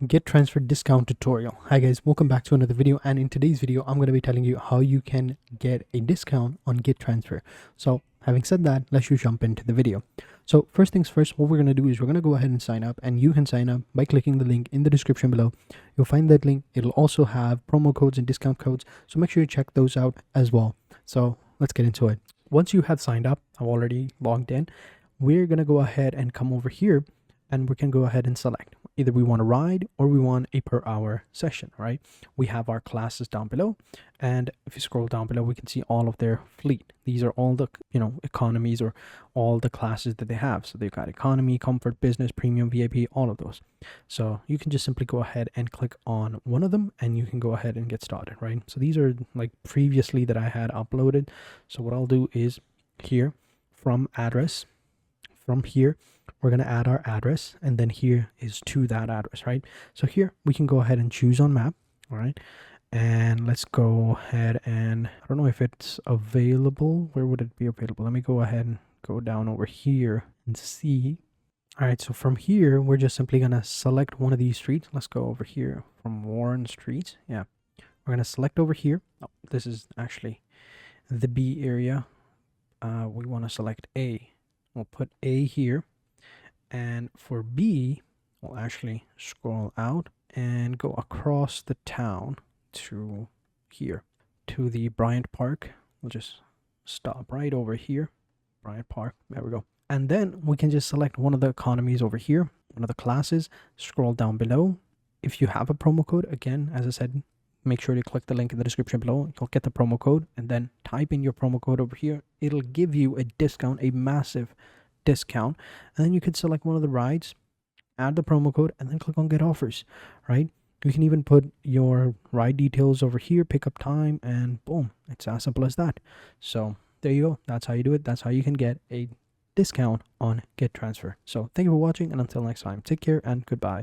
GetTransfer discount tutorial. Hi guys, welcome back to another video, and in today's video I'm going to be telling you how you can get a discount on GetTransfer. So having said that, let's just jump into the video. So first things first, what we're going to do is we're going to go ahead and sign up, and you can sign up by clicking the link in the description below. You'll find that link. It'll also have promo codes and discount codes, so make sure you check those out as well. So let's get into it. Once you have signed up, I've already logged in, we're going to go ahead and come over here, and we can go ahead and select either we want a ride or we want a per hour session, right? We have our classes down below, and if you scroll down below, we can see all of their fleet. These are all the economies, or all the classes that they have. So they've got economy, comfort, business, premium, VIP, all of those. So you can just simply go ahead and click on one of them and you can go ahead and get started, right? So these are like previously that I had uploaded. So what I'll do is here from address, from here we're going to add our address, and then here is to that address, right? So here we can go ahead and choose on map. All right, and let's go ahead, and I don't know if it's available. Where would it be available? Let me go ahead and go down over here and see. All right, so from here we're just simply going to select one of these streets. Let's go over here from Warren Street. Yeah, we're going to select over here. Oh, this is actually the B area. We want to select A. We'll put A here, and for B, we'll actually scroll out and go across the town to here, to the Bryant Park. We'll just stop right over here, Bryant Park, there we go. And then we can just select one of the economies over here, one of the classes, scroll down below. If you have a promo code, again, as I said, make sure to click the link in the description below. You'll get the promo code, and then type in your promo code over here. It'll give you a discount, a massive discount, and then you can select one of the rides, add the promo code, and then click on get offers, right? You can even put your ride details over here, pick up time, and boom, it's as simple as that. So there you go. That's how you do it. That's how you can get a discount on GetTransfer. So thank you for watching, and until next time, take care and goodbye.